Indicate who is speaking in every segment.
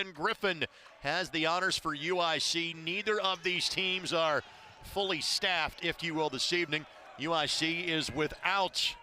Speaker 1: Griffin has the honors for UIC. Neither of these teams are fully staffed, if you will, this evening. UIC is without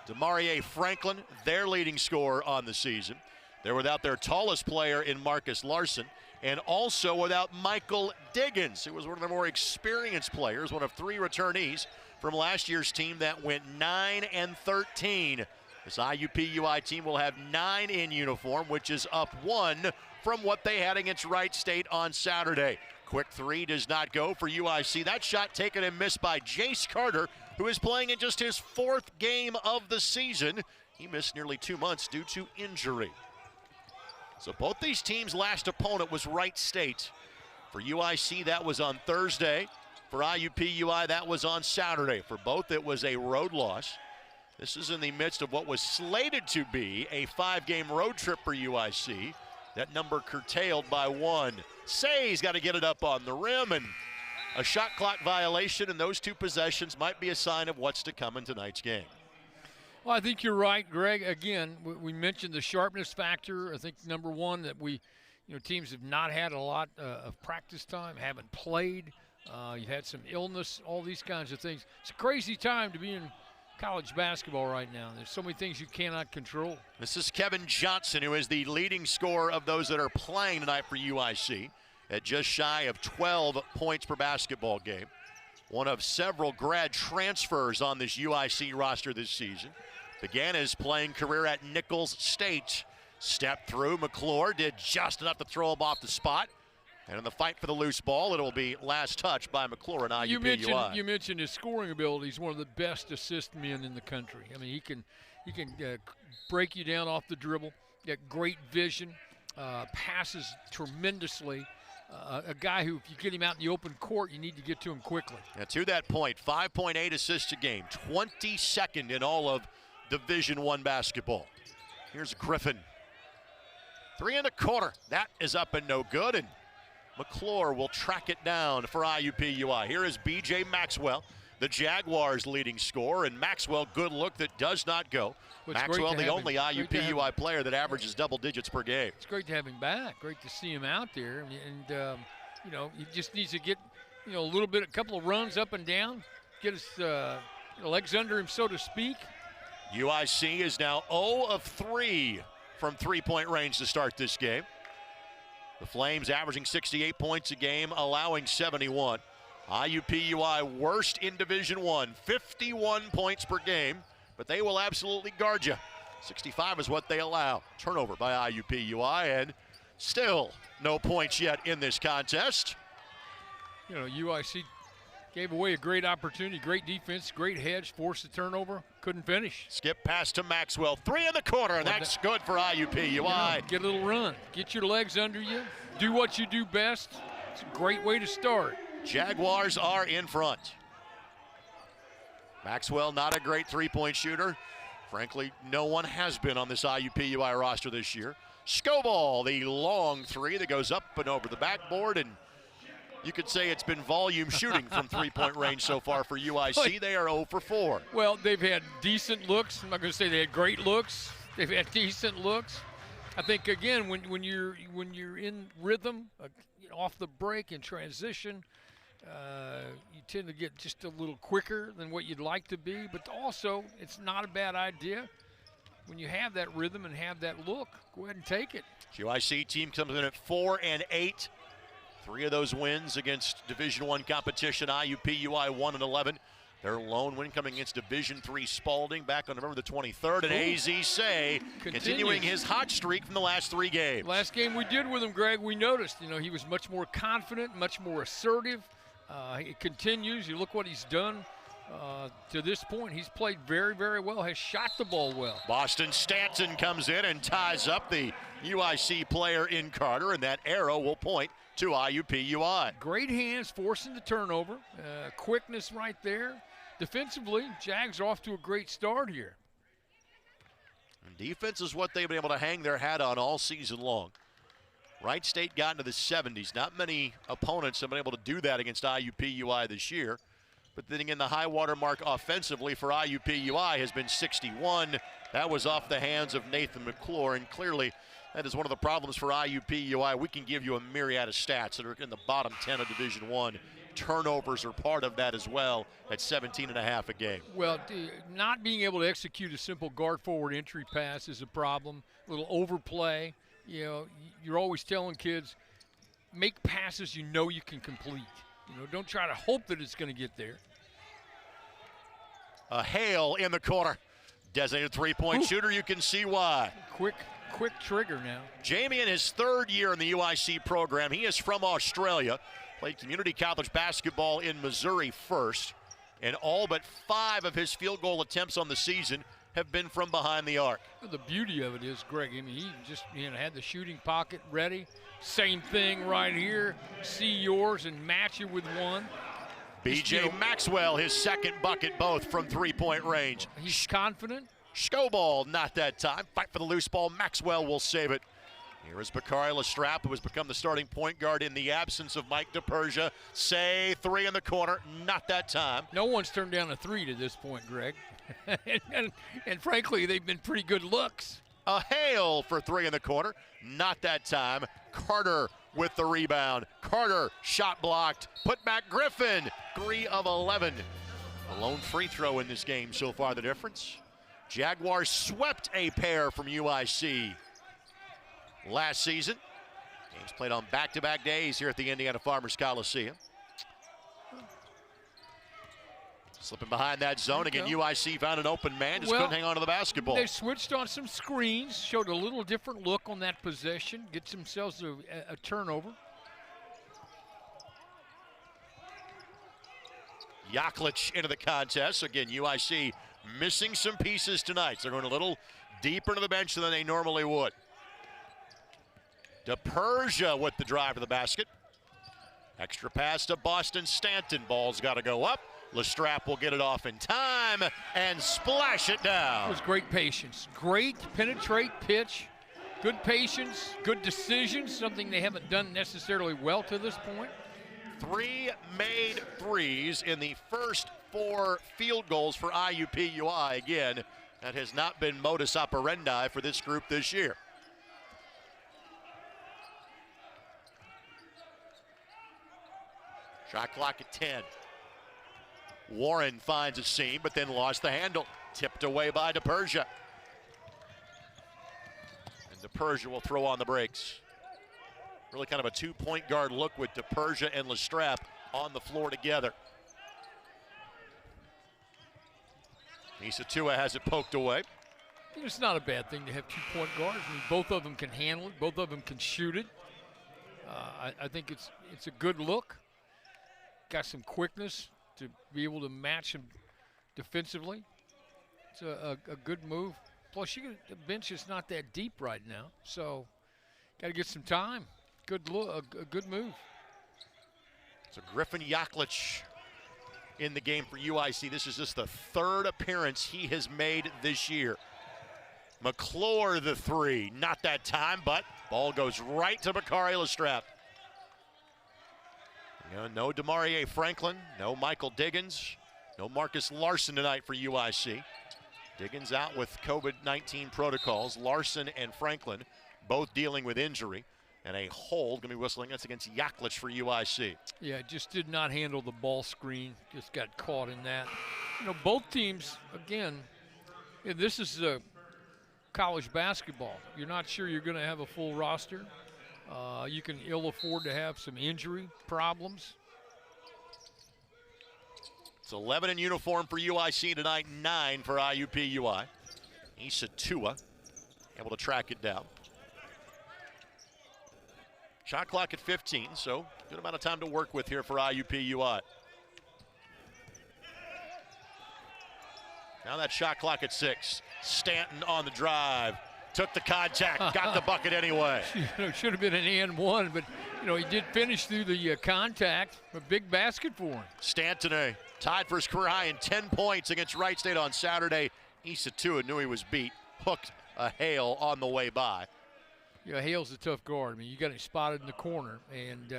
Speaker 1: Demarie Franklin, their leading scorer on the season. They're without their tallest player in Marcus Larson, and also without Michael Diggins, who was one of their more experienced players, one of 3 returnees from last year's team that went 9-13. This IUPUI team will have 9 in uniform, which is up 1 from what they had against Wright State on Saturday. Quick 3 does not go for UIC. That shot taken and missed by Jace Carter, who is playing in just his 4th game of the season. He missed nearly 2 months due to injury. So both these teams' last opponent was Wright State. For UIC, that was on Thursday. For IUPUI, that was on Saturday. For both, it was a road loss. This is in the midst of what was slated to be a 5-game road trip for UIC. That number curtailed by 1. Say's got to get it up on the rim, and a shot clock violation in those 2 possessions might be a sign of what's to come in tonight's game.
Speaker 2: Well, I think you're right, Greg. Again, we mentioned the sharpness factor. I think number 1 that teams have not had a lot of practice time, haven't played. You've had some illness, all these kinds of things. It's a crazy time to be in college basketball right now. There's so many things you cannot control.
Speaker 1: This is Kevin Johnson, who is the leading scorer of those that are playing tonight for UIC, at just shy of 12 points per basketball game. One of several grad transfers on this UIC roster this season. Began his playing career at Nichols State. Stepped through. McClure did just enough to throw him off the spot. And in the fight for the loose ball, it'll be last touch by McClure and IUPUI.
Speaker 2: You mentioned his scoring ability. He's one of the best assist men in the country. I mean, he can break you down off the dribble, get great vision, passes tremendously. A guy who, if you get him out in the open court, you need to get to him quickly.
Speaker 1: And to that point, 5.8 assists a game, 22nd in all of Division I basketball. Here's Griffin. 3 1/4. That is up and no good, and McClure will track it down for IUPUI. Here is B.J. Maxwell, the Jaguars' leading scorer, and Maxwell, good look that does not go. Maxwell, the only IUPUI player that averages double digits per game.
Speaker 2: It's great to have him back. Great to see him out there, and he just needs to get a couple of runs up and down, get his legs under him, so to speak.
Speaker 1: UIC is now 0 of 3 from 3-point range to start this game. The Flames averaging 68 points a game, allowing 71. IUPUI worst in Division I, 51 points per game, but they will absolutely guard you. 65 is what they allow. Turnover by IUPUI, and still no points yet in this contest.
Speaker 2: UIC gave away a great opportunity, great defense, great hedge, forced the turnover, couldn't finish.
Speaker 1: Skip pass to Maxwell, 3 1/4, and that's good for IUPUI.
Speaker 2: Get a little run, get your legs under you, do what you do best. It's a great way to start.
Speaker 1: Jaguars are in front. Maxwell, not a great 3-point shooter. Frankly, no one has been on this IUPUI roster this year. Scoball, the long 3 that goes up and over the backboard, and you could say it's been volume shooting from 3-point range so far for UIC. They are 0 for 4.
Speaker 2: Well, they've had decent looks. I'm not going to say they had great looks. They've had decent looks. I think, again, when you're in rhythm, off the break in transition, you tend to get just a little quicker than what you'd like to be. But also, it's not a bad idea. When you have that rhythm and have that look, go ahead and take it.
Speaker 1: UIC team comes in at 4-8. 3 of those wins against Division I competition. IUPUI 1-11. Their lone win coming against Division III Spalding back on November the 23rd. And AZ Say continuing his hot streak from the last 3 games.
Speaker 2: Last game we did with him, Greg, we noticed, he was much more confident, much more assertive. It continues. You look what he's done to this point. He's played very, very well, has shot the ball well.
Speaker 1: Boston Stanton comes in and ties up the UIC player in Carter, and that arrow will point to IUPUI.
Speaker 2: Great hands, forcing the turnover. Quickness right there. Defensively, Jags are off to a great start here.
Speaker 1: And defense is what they've been able to hang their hat on all season long. Wright State got into the 70s. Not many opponents have been able to do that against IUPUI this year. But then again, the high water mark offensively for IUPUI has been 61. That was off the hands of Nathan McClure, and clearly That is one of the problems for IUPUI. We can give you a myriad of stats that are in the bottom 10 of Division I. Turnovers are part of that as well at 17.5 a game.
Speaker 2: Well, not being able to execute a simple guard-forward entry pass is a problem. A little overplay. You know, you're always telling kids, make passes you know you can complete. You know, don't try to hope that it's going to get there.
Speaker 1: A Hale in the corner. Designated three-point shooter, you can see why.
Speaker 2: Quick trigger now.
Speaker 1: Jamie in his third year in the UIC program. He is from Australia. Played community college basketball in Missouri first. And all but 5 of his field goal attempts on the season have been from behind the arc.
Speaker 2: The beauty of it is, Greg, I mean, he just had the shooting pocket ready. Same thing right here. See yours and match it with one.
Speaker 1: B.J. Maxwell, his second bucket, both from three-point range.
Speaker 2: He's confident.
Speaker 1: Scoball, not that time. Fight for the loose ball. Maxwell will save it. Here is Bakari Lestrap, who has become the starting point guard in the absence of Mike DePersia. Say three in the corner, not that time.
Speaker 2: No one's turned down a three to this point, Greg. and frankly, they've been pretty good looks.
Speaker 1: A Hale for three in the corner, not that time. Carter with the rebound. Carter, shot blocked. Put back Griffin, 3 of 11. A lone free throw in this game so far, the difference. Jaguars swept a pair from UIC last season. Games played on back-to-back days here at the Indiana Farmers Coliseum. Slipping behind that zone again. UIC found an open man, just couldn't hang on to the basketball.
Speaker 2: They switched on some screens, showed a little different look on that possession, gets themselves a turnover.
Speaker 1: Yaklich into the contest. Again, UIC missing some pieces tonight. So they're going a little deeper into the bench than they normally would. DePersia with the drive to the basket. Extra pass to Boston Stanton. Ball's got to go up. Lestrap will get it off in time and splash it down.
Speaker 2: It was great patience. Great penetrate pitch. Good patience, good decisions, something they haven't done necessarily well to this point.
Speaker 1: 3 made threes in the first 4 field goals for IUPUI. Again, that has not been modus operandi for this group this year. Shot clock at 10. Warren finds a seam, but then lost the handle. Tipped away by DePersia. And DePersia will throw on the brakes. Really kind of a 2-point guard look with DePersia and Lestrap on the floor together. IUPUI has it poked away.
Speaker 2: It's not a bad thing to have 2-point guards. I mean, both of them can handle it. Both of them can shoot it. I think it's a good look. Got some quickness to be able to match him defensively. It's a good move. Plus, the bench is not that deep right now, so got to get some time. Good look, a good move.
Speaker 1: So Griffin Yaklich in the game for UIC. This is just the 3rd appearance he has made this year. McClure the 3, not that time, but ball goes right to Bakari Lestrap. No Demarie Franklin, no Michael Diggins, no Marcus Larson tonight for UIC. Diggins out with COVID-19 protocols. Larson and Franklin both dealing with injury. And a hold going to be whistling. That's against Yaklich for UIC.
Speaker 2: Yeah, just did not handle the ball screen. Just got caught in that. Both teams, again, this is college basketball. You're not sure you're going to have a full roster. You can ill afford to have some injury problems.
Speaker 1: It's 11 in uniform for UIC tonight, 9 for IUPUI. IUPUI able to track it down. Shot clock at 15, so good amount of time to work with here for IUPUI. Now that shot clock at 6. Stanton on the drive. Took the contact, got the bucket anyway.
Speaker 2: It should have been an and one, but he did finish through the contact. A big basket for him.
Speaker 1: Stanton tied for his career high in 10 points against Wright State on Saturday. IUPUI knew he was beat. Hooked a Hale on the way by.
Speaker 2: Hale's a tough guard. I mean, you got him spotted in the corner, and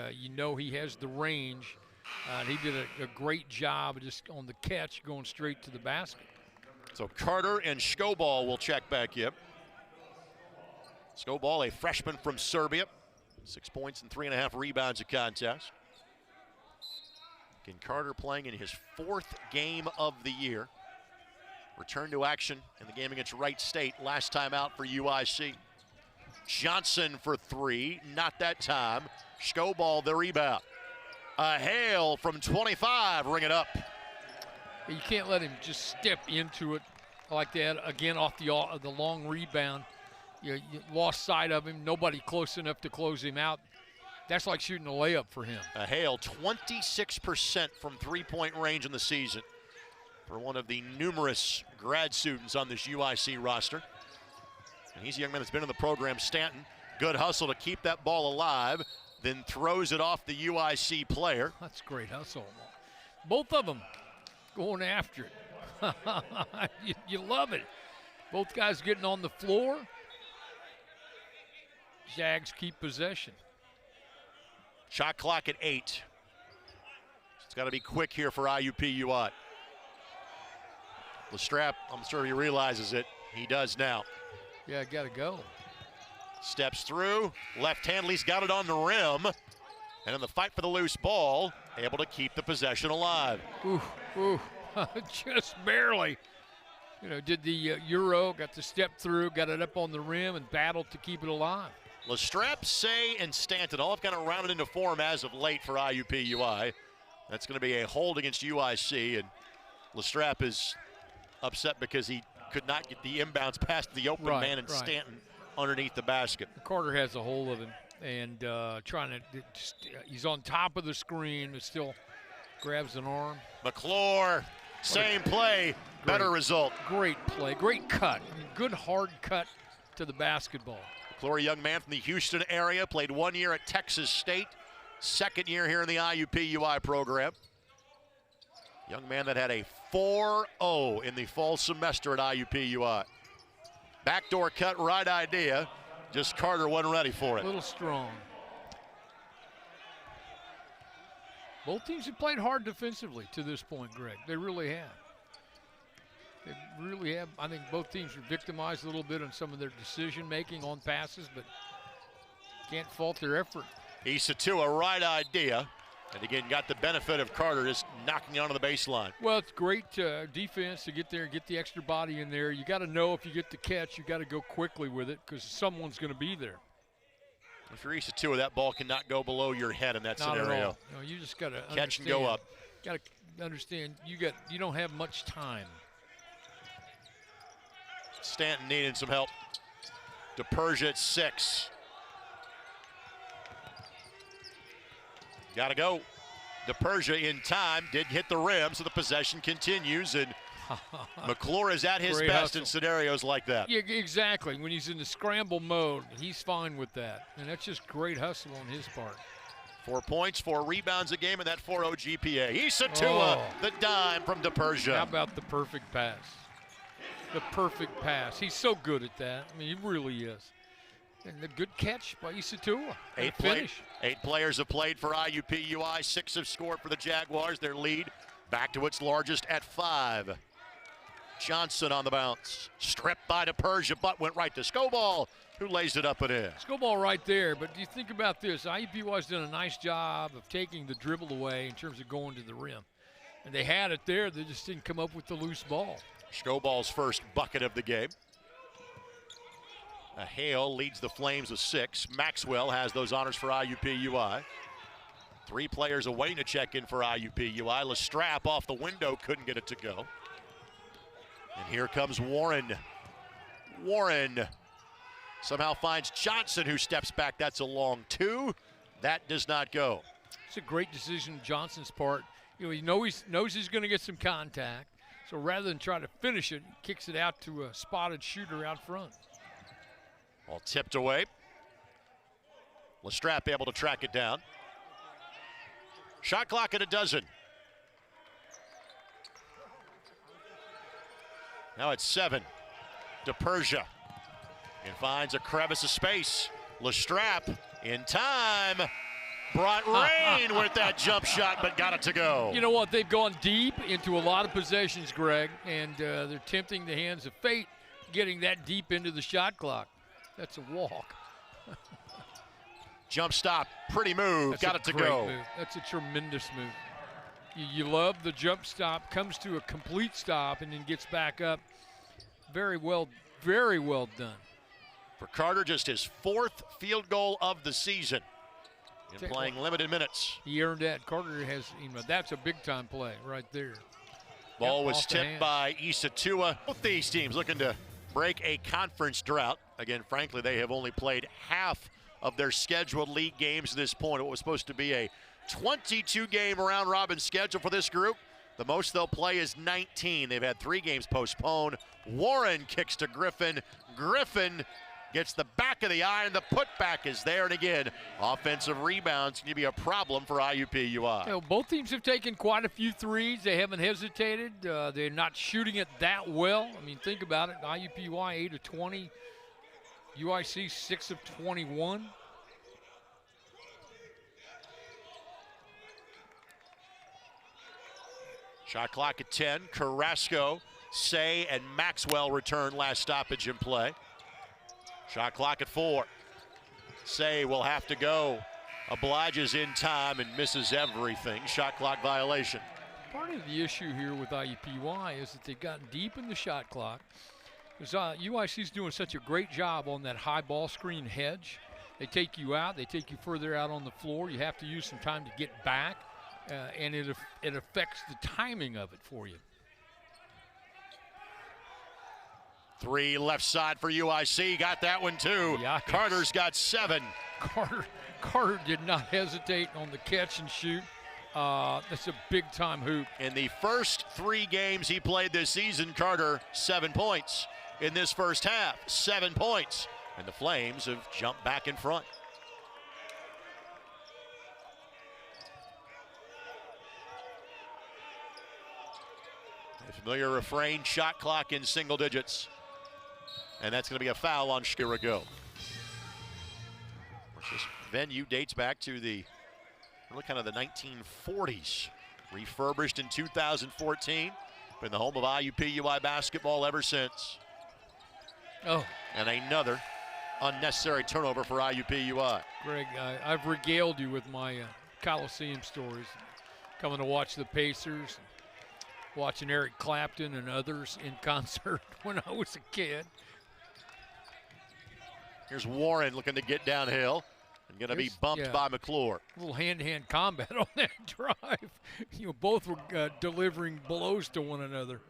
Speaker 2: he has the range. He did a great job just on the catch, going straight to the basket.
Speaker 1: So Carter and Scoball will check back in. Skobal, a freshman from Serbia. 6 points and 3.5 rebounds a contest. Again, Carter playing in his 4th game of the year. Return to action in the game against Wright State last time out for UIC. Johnson for 3, not that time. Skobal the rebound. A hail from 25, ring it up.
Speaker 2: You can't let him just step into it like that. Again, off the long rebound. You lost sight of him. Nobody close enough to close him out. That's like shooting a layup for him.
Speaker 1: A hail, 26% from three-point range in the season for one of the numerous grad students on this UIC roster. And he's a young man that's been in the program, Stanton. Good hustle to keep that ball alive, then throws it off the UIC player.
Speaker 2: That's great hustle. Both of them going after it. you love it. Both guys getting on the floor. Jags keep possession.
Speaker 1: Shot clock at 8. It's got to be quick here for IUPUI. Lestrap, I'm sure he realizes it. He does now.
Speaker 2: Yeah, got to go.
Speaker 1: Steps through, left hand, at least got it on the rim. And in the fight for the loose ball, able to keep the possession alive.
Speaker 2: Ooh, just barely. You know, did the Euro, got the step through, got it up on the rim, and battled to keep it alive.
Speaker 1: Lestrap, Say, and Stanton all have kind of rounded into form as of late for IUPUI. That's going to be a hold against UIC, and Lestrap is upset because he could not get the inbounds past the open man and Stanton underneath the basket.
Speaker 2: Carter has a hold of him and he's on top of the screen, but still grabs an arm.
Speaker 1: McClure, same play, better result.
Speaker 2: Great play, great cut. I mean, good hard cut to the basketball.
Speaker 1: McClure, a young man from the Houston area, played 1 year at Texas State, 2nd year here in the IUPUI program. Young man that had a 4.0 in the fall semester at IUPUI. Backdoor cut, right idea. Just Carter wasn't ready for it.
Speaker 2: A little strong. Both teams have played hard defensively to this point, Greg. They really have. They really have. I think both teams were victimized a little bit on some of their decision-making on passes, but can't fault their effort.
Speaker 1: IUPUI, a right idea. And again, got the benefit of Carter just knocking it onto the baseline.
Speaker 2: Well, it's great defense to get there, get the extra body in there. You got to know if you get the catch, you got to go quickly with it because someone's going to be there.
Speaker 1: If you're IUPUI, that ball cannot go below your head in that
Speaker 2: Not
Speaker 1: scenario.
Speaker 2: At all. No, you just got to
Speaker 1: catch and go up.
Speaker 2: Got to understand you don't have much time.
Speaker 1: Stanton needing some help. DePersia at 6. Got to go. DePersia in time, did hit the rim, so the possession continues, and McClure is at his best in scenarios like that.
Speaker 2: Yeah, exactly. When he's in the scramble mode, he's fine with that, and that's just great hustle on his part.
Speaker 1: 4 points, 4 rebounds a game, and that 4.0 GPA. IUPUI, the dime from DePersia.
Speaker 2: How about the perfect pass? The perfect pass. He's so good at that. I mean, he really is. And a good catch by IUPUI.
Speaker 1: 8 players have played for IUPUI. 6 have scored for the Jaguars. Their lead back to its largest at 5. Johnson on the bounce. Stripped by DePersia, but went right to Skobal, who lays it up and in.
Speaker 2: Skobal right there, but you think about this. IUPUI's done a nice job of taking the dribble away in terms of going to the rim. And they had it there. They just didn't come up with the loose ball.
Speaker 1: Skobal's first bucket of the game. Hale leads the Flames with 6. Maxwell has those honors for IUPUI. 3 players awaiting to check in for IUPUI. Lestrap off the window, couldn't get it to go. And here comes Warren. Warren somehow finds Johnson, who steps back. That's a long 2. That does not go.
Speaker 2: It's a great decision on Johnson's part. You know, he knows he's going to get some contact. So rather than try to finish it, he kicks it out to a spotted shooter out front.
Speaker 1: All tipped away. Lestrap able to track it down. Shot clock at a dozen. Now it's 7. DePersia. And finds a crevice of space. Lestrap in time. Brought rain with that jump shot, but got it to go.
Speaker 2: You know what? They've gone deep into a lot of possessions, Greg, and they're tempting the hands of fate, getting that deep into the shot clock. That's a walk.
Speaker 1: Jump stop, pretty move, got it to go.
Speaker 2: Move. That's a tremendous move. You love the jump stop, comes to a complete stop, and then gets back up. Very well done.
Speaker 1: For Carter, just his 4th field goal of the season in playing limited minutes.
Speaker 2: He earned that. Carter has, that's a big-time play right there.
Speaker 1: Ball was tipped by IUPUI. Both these teams looking to break a conference drought. Again, frankly, they have only played half of their scheduled league games at this point. What was supposed to be a 22-game round-robin schedule for this group. The most they'll play is 19. They've had 3 games postponed. Warren kicks to Griffin. Griffin gets the back of the iron. The putback is there. And again, offensive rebounds can be a problem for IUPUI.
Speaker 2: Both teams have taken quite a few threes. They haven't hesitated. They're not shooting it that well. I mean, think about it. IUPUI 8 of 20. UIC 6 of 21.
Speaker 1: Shot clock at 10. Carrasco, Say, and Maxwell return last stoppage in play. Shot clock at 4. Say will have to go. Obliges in time and misses everything. Shot clock violation.
Speaker 2: Part of the issue here with IUPUI is that they've gotten deep in the shot clock. UIC's doing such a great job on that high ball screen hedge. They take you out. They take you further out on the floor. You have to use some time to get back. And it affects the timing of it for you.
Speaker 1: 3 left side for UIC. Got that one too.
Speaker 2: Yeah.
Speaker 1: Carter's got 7.
Speaker 2: Carter did not hesitate on the catch and shoot. That's a big time hoop.
Speaker 1: In the first 3 games he played this season, Carter 7 points. In this first half, 7 points. And the Flames have jumped back in front. A familiar refrain, shot clock in single digits. And that's going to be a foul on Shirago. This venue dates back to the really kind of the 1940s. Refurbished in 2014. Been the home of IUPUI basketball ever since.
Speaker 2: Oh.
Speaker 1: And another unnecessary turnover for IUPUI.
Speaker 2: Greg, I've regaled you with my Coliseum stories. Coming to watch the Pacers, watching Eric Clapton and others in concert when I was a kid.
Speaker 1: Here's Warren looking to get downhill and going to be bumped by McClure.
Speaker 2: A little hand-to-hand combat on that drive. Both were delivering blows to one another.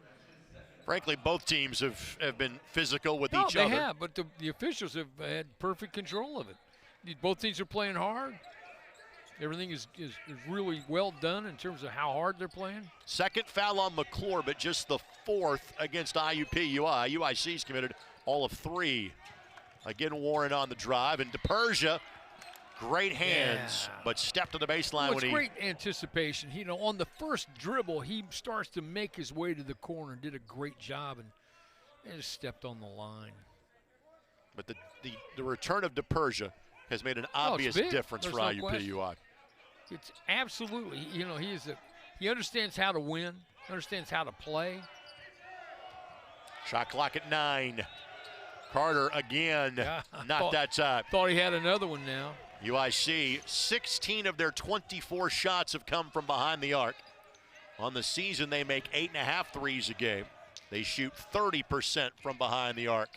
Speaker 1: Frankly, both teams have been physical with each other.
Speaker 2: They have, but the officials have had perfect control of it. Both teams are playing hard. Everything is really well done in terms of how hard they're playing.
Speaker 1: Second foul on McClure, but just the 4th against IUPUI. UIC's committed all of 3. Again, Warren on the drive, and DePersia, great hands, but stepped to the baseline when he...
Speaker 2: great anticipation. On the first dribble, he starts to make his way to the corner and did a great job and just stepped on the line.
Speaker 1: But the return of DePersia has made an obvious difference for IUPUI.
Speaker 2: It's absolutely, he understands how to win, understands how to play.
Speaker 1: Shot clock at 9. Carter again, not that time.
Speaker 2: Thought he had another one now.
Speaker 1: UIC, 16 of their 24 shots have come from behind the arc. On the season, they make 8.5 threes a game. They shoot 30% from behind the arc.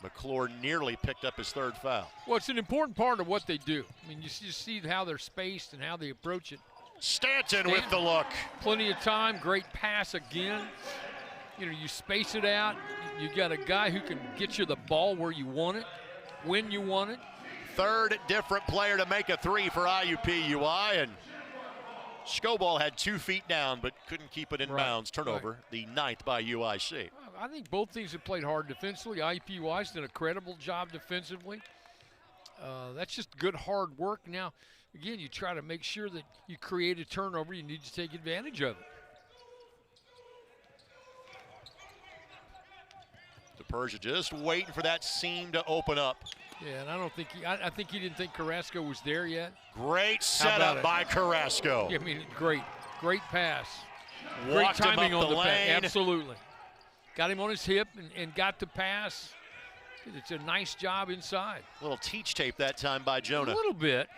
Speaker 1: McClure nearly picked up his 3rd foul.
Speaker 2: Well, it's an important part of what they do. I mean, you see how they're spaced and how they approach it.
Speaker 1: Stanton with the look.
Speaker 2: Plenty of time, great pass again. You space it out. You got a guy who can get you the ball where you want it, when you want it.
Speaker 1: 3rd different player to make a 3 for IUPUI, and Scoball had 2 feet down but couldn't keep it in bounds. Turnover, the 9th by UIC.
Speaker 2: I think both teams have played hard defensively. IUPUI's done a credible job defensively. That's just good hard work. Now, again, you try to make sure that you create a turnover. You need to take advantage of it.
Speaker 1: DePersia just waiting for that seam to open up.
Speaker 2: Yeah, and I don't think I think he didn't think Carrasco was there yet.
Speaker 1: Great setup by Carrasco.
Speaker 2: Yeah, I mean, great pass.
Speaker 1: Walked
Speaker 2: great timing
Speaker 1: him up
Speaker 2: on the
Speaker 1: lane.
Speaker 2: pass. Absolutely. Got him on his hip and got the pass. It's a nice job inside.
Speaker 1: A little teach tape that time by Jonah.
Speaker 2: A little bit.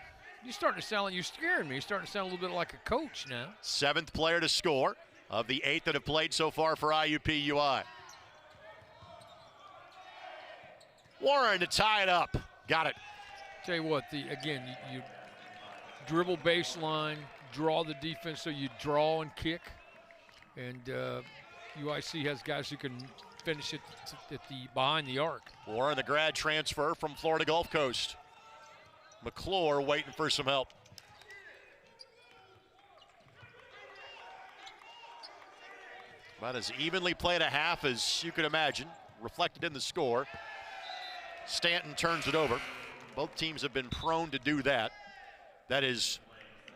Speaker 2: You're starting to sound like you're scaring me. You're starting to sound a little bit like a coach now.
Speaker 1: 7th player to score of the 8 that have played so far for IUPUI. Warren to tie it up. Got it.
Speaker 2: Tell you what, again, you dribble baseline, draw the defense, so you draw and kick. And UIC has guys who can finish it behind the arc.
Speaker 1: Warren, the grad transfer from Florida Gulf Coast. McClure waiting for some help. About as evenly played a half as you could imagine, reflected in the score. Stanton turns it over. Both teams have been prone to do that. That is,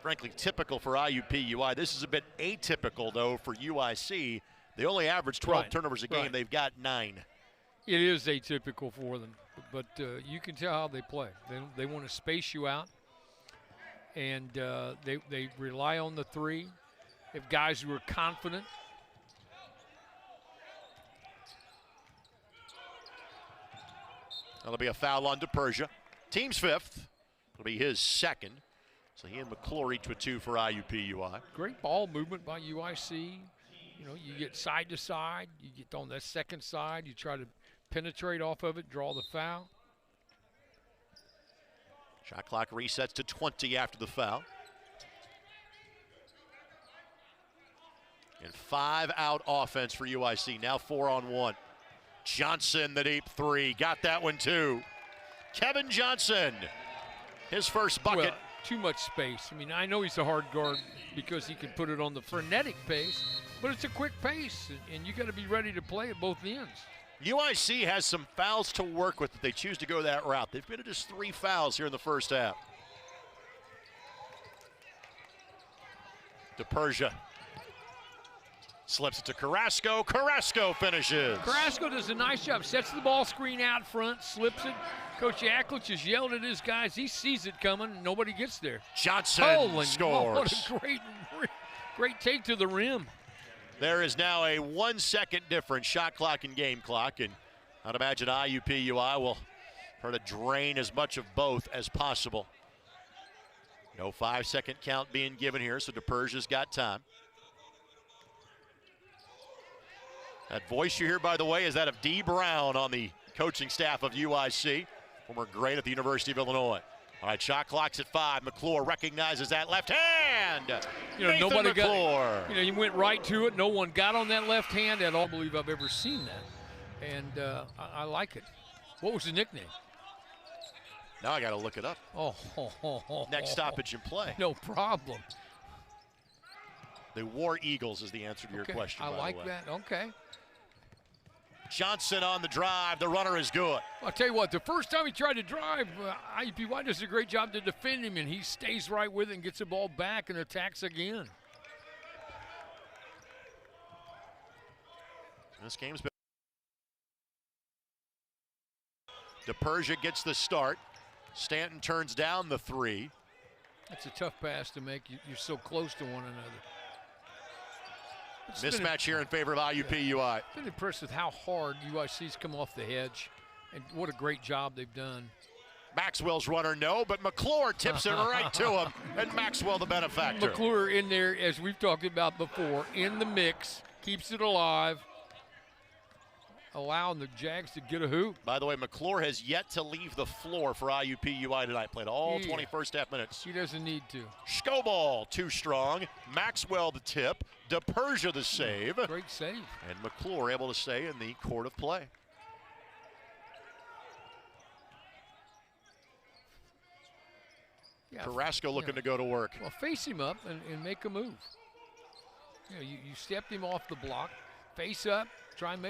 Speaker 1: frankly, typical for IUPUI. This is a bit atypical, though, for UIC. They only average 12 turnovers a game. Right. They've got 9.
Speaker 2: It is atypical for them, but you can tell how they play. They want to space you out, and they rely on the 3. They have guys who are confident.
Speaker 1: That'll be a foul on DePersia. Team's 5th. It'll be his 2nd. So he and McClure each with 2 for IUPUI.
Speaker 2: Great ball movement by UIC. You know, you get side to side. You get on that second side. You try to penetrate off of it, draw the foul.
Speaker 1: Shot clock resets to 20 after the foul. And 5-out offense for UIC. Now 4-on-1. Johnson, the deep 3. Got that one too. Kevin Johnson, his first bucket.
Speaker 2: Well, too much space. I mean, I know he's a hard guard because he can put it on the frenetic pace, but it's a quick pace, and you got to be ready to play at both ends.
Speaker 1: UIC has some fouls to work with if they choose to go that route. They've been at just 3 fouls here in the first half. DePersia slips it to Carrasco. Carrasco finishes.
Speaker 2: Carrasco does a nice job. Sets the ball screen out front, slips it. Coach Yaklich has yelled at his guys. He sees it coming. Nobody gets there.
Speaker 1: Johnson scores.
Speaker 2: What a great take to the rim.
Speaker 1: There is now a 1-second difference, shot clock and game clock. And I'd imagine IUPUI will try to drain as much of both as possible. No 5-second count being given here, so DePersia's got time. That voice you hear, by the way, is that of D. Brown on the coaching staff of UIC, former great at the University of Illinois. All right, shot clock's at 5. McClure recognizes that left hand.
Speaker 2: You know,
Speaker 1: Nathan McClure.
Speaker 2: got. You know, he went right to it. No one got on that left hand. I don't believe I've ever seen that, and I like it. What was the nickname?
Speaker 1: Now I got to look it up. Next stoppage in play.
Speaker 2: No problem.
Speaker 1: The War Eagles is the answer to your question.
Speaker 2: I like that. Okay.
Speaker 1: Johnson on the drive. The runner is good.
Speaker 2: I'll tell you what, the first time he tried to drive, IUPUI does a great job to defend him, and he stays right with it and gets the ball back and attacks again.
Speaker 1: This game's been. DePersia gets the start. Stanton turns down the 3.
Speaker 2: That's a tough pass to make. You're so close to one another.
Speaker 1: Mismatch here in favor of IUPUI.
Speaker 2: I've been impressed with how hard UIC's come off the hedge, and what a great job they've done.
Speaker 1: Maxwell's runner, no, but McClure tips it right to him, and Maxwell the benefactor.
Speaker 2: McClure in there, as we've talked about before, in the mix, keeps it alive, allowing the Jags to get a hoop.
Speaker 1: By the way, McClure has yet to leave the floor for IUPUI tonight. Played all 21st half minutes.
Speaker 2: He doesn't need to.
Speaker 1: Scoball too strong. Maxwell the tip. DePersia the save.
Speaker 2: Great save.
Speaker 1: And McClure able to stay in the court of play.
Speaker 2: Yeah,
Speaker 1: Carrasco looking to go to work.
Speaker 2: Well, face him up and make a move. You know, you stepped him off the block, face up, try and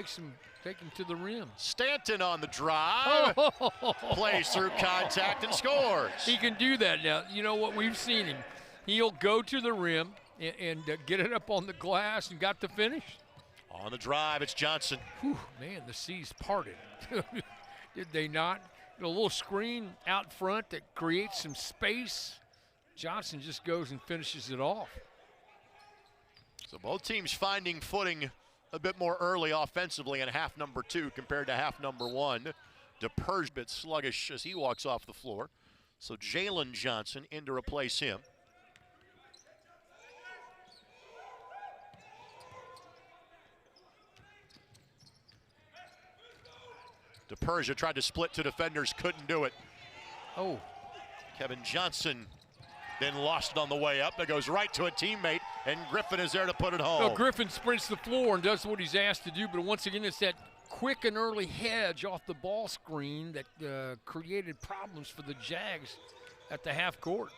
Speaker 2: take him to the rim.
Speaker 1: Stanton on the drive, plays through contact and scores.
Speaker 2: He can do that now. You know what, we've seen him. He'll go to the rim and get it up on the glass and got the finish.
Speaker 1: On the drive, it's Johnson.
Speaker 2: Whew, man, the seas parted. Did they not? A little screen out front that creates some space. Johnson just goes and finishes it off.
Speaker 1: So both teams finding footing a bit more early offensively in half number 2 compared to half number 1. DePerge a bit sluggish as he walks off the floor. So Jalen Johnson in to replace him. DePerge tried to split two defenders, couldn't do it.
Speaker 2: Oh.
Speaker 1: Kevin Johnson then lost it on the way up. That goes right to a teammate, and Griffin is there to put it home.
Speaker 2: No, Griffin sprints the floor and does what he's asked to do, but once again, it's that quick and early hedge off the ball screen that created problems for the Jags at the half court.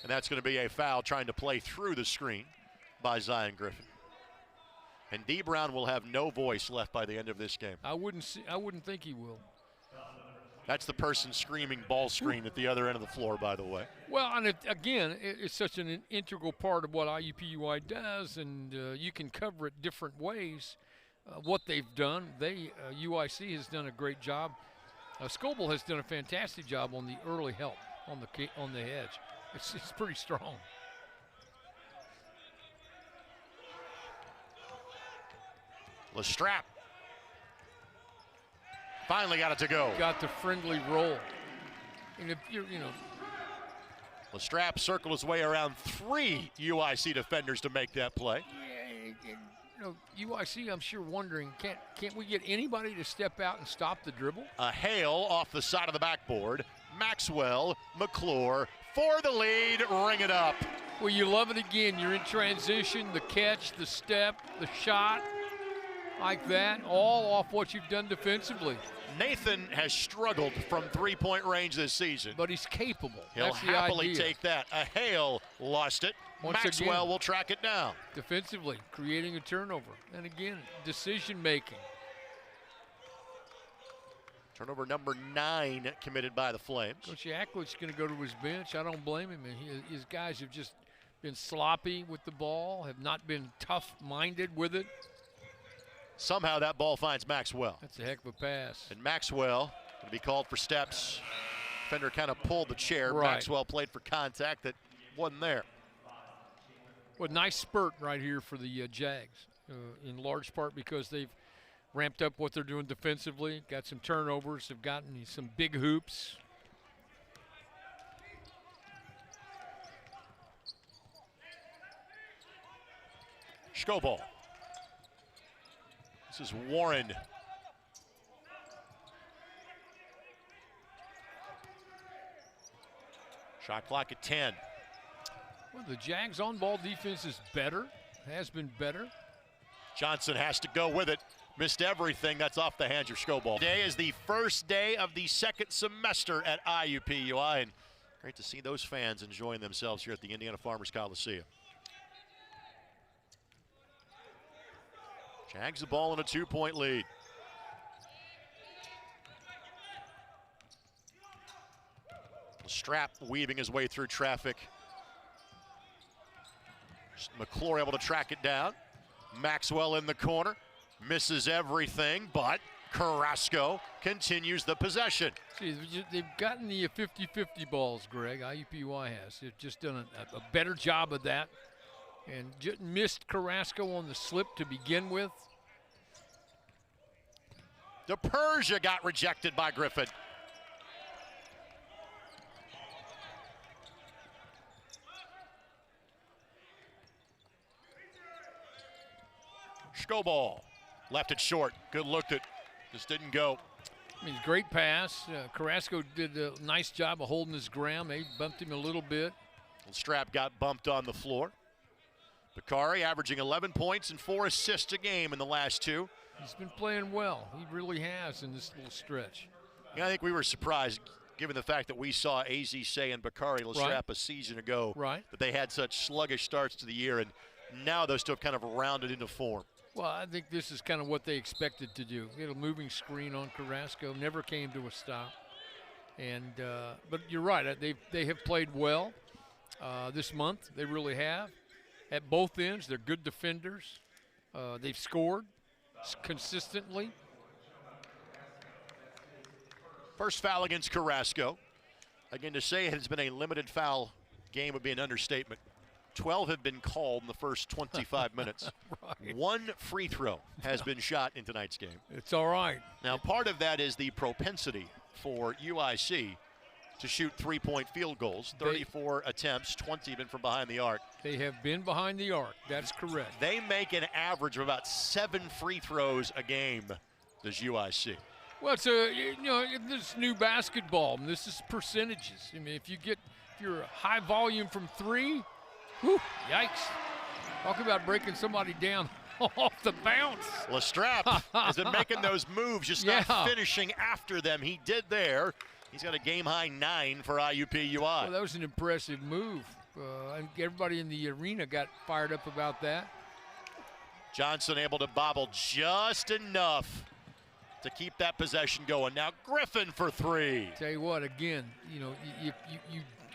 Speaker 1: And that's going to be a foul trying to play through the screen by Zion Griffin. And D. Brown will have no voice left by the end of this game.
Speaker 2: I wouldn't think he will.
Speaker 1: That's the person screaming ball screen at the other end of the floor, by the way.
Speaker 2: Well, and it's such an integral part of what IUPUI does, and you can cover it different ways. What they've done, UIC has done a great job. Scoble has done a fantastic job on the early help on the edge. It's pretty strong.
Speaker 1: Lestrap finally got it to go.
Speaker 2: Got the friendly roll. And if
Speaker 1: Lestrap circled his way around 3 UIC defenders to make that play.
Speaker 2: Yeah, UIC, I'm sure wondering, can't we get anybody to step out and stop the dribble?
Speaker 1: A hail off the side of the backboard. Maxwell, McClure for the lead, ring it up.
Speaker 2: Well, you love it again. You're in transition, the catch, the step, the shot, like that, all off what you've done defensively.
Speaker 1: Nathan has struggled from three-point range this season.
Speaker 2: But he's capable.
Speaker 1: He'll
Speaker 2: That's the
Speaker 1: happily
Speaker 2: idea.
Speaker 1: take that. A Hale lost it.
Speaker 2: Once
Speaker 1: Maxwell
Speaker 2: again,
Speaker 1: will track it down.
Speaker 2: Defensively, creating a turnover. And again, decision-making.
Speaker 1: Turnover number 9 committed by the Flames.
Speaker 2: Coach Acklich's going to go to his bench. I don't blame him. His guys have just been sloppy with the ball, have not been tough-minded with it.
Speaker 1: Somehow that ball finds Maxwell.
Speaker 2: That's a heck of a pass.
Speaker 1: And Maxwell going to be called for steps. Defender kind of pulled the chair.
Speaker 2: Right.
Speaker 1: Maxwell played for contact that wasn't there.
Speaker 2: Well, nice spurt right here for the Jags, in large part because they've ramped up what they're doing defensively, got some turnovers, have gotten some big hoops.
Speaker 1: Scoball. This is Warren. Shot clock at 10.
Speaker 2: Well, the Jags on-ball defense is better, has been better.
Speaker 1: Johnson has to go with it. Missed everything. That's off the hands of Scoball. Today is the first day of the second semester at IUPUI, and great to see those fans enjoying themselves here at the Indiana Farmers Coliseum. Jags the ball in a 2-point lead. Strap weaving his way through traffic. McClure able to track it down. Maxwell in the corner. Misses everything, but Carrasco continues the possession.
Speaker 2: See, they've gotten the 50-50 balls, Greg. IUPUI has. They've just done a better job of that. And just missed Carrasco on the slip to begin with.
Speaker 1: DePerge got rejected by Griffin. Scoball left it short. Good looked at. Just didn't go.
Speaker 2: I mean, great pass. Carrasco did a nice job of holding his ground. They bumped him a little bit.
Speaker 1: Strap got bumped on the floor. Bakari averaging 11 points and 4 assists a game in the last 2.
Speaker 2: He's been playing well. He really has in this little stretch.
Speaker 1: Yeah, I think we were surprised, given the fact that we saw Azise and Bakari Lestrap a season ago, that they had such sluggish starts to the year, and now those two have kind of rounded into form.
Speaker 2: Well, I think this is kind of what they expected to do. Get a moving screen on Carrasco, never came to a stop. And but you're right, they have played well this month. They really have. At both ends, they're good defenders. They've scored consistently.
Speaker 1: First foul against Carrasco. Again, to say it has been a limited foul game would be an understatement. 12 have been called in the first 25 minutes.
Speaker 2: Right.
Speaker 1: 1 free throw has been shot in tonight's game.
Speaker 2: It's all right.
Speaker 1: Now, part of that is the propensity for UIC to shoot three-point field goals. 34 attempts, 20 been from behind the arc.
Speaker 2: They have been behind the arc. That's correct.
Speaker 1: They make an average of about 7 free throws a game, does UIC.
Speaker 2: Well, it's this new basketball. And this is percentages. I mean, if you're high volume from 3, whew, yikes. Talk about breaking somebody down off the bounce.
Speaker 1: Lestrap has been making those moves, just not finishing after them. He did there. He's got a game-high 9 for IUPUI.
Speaker 2: Well, that was an impressive move. And everybody in the arena got fired up about that.
Speaker 1: Johnson able to bobble just enough to keep that possession going. Now Griffin for 3.
Speaker 2: Tell you what, again, you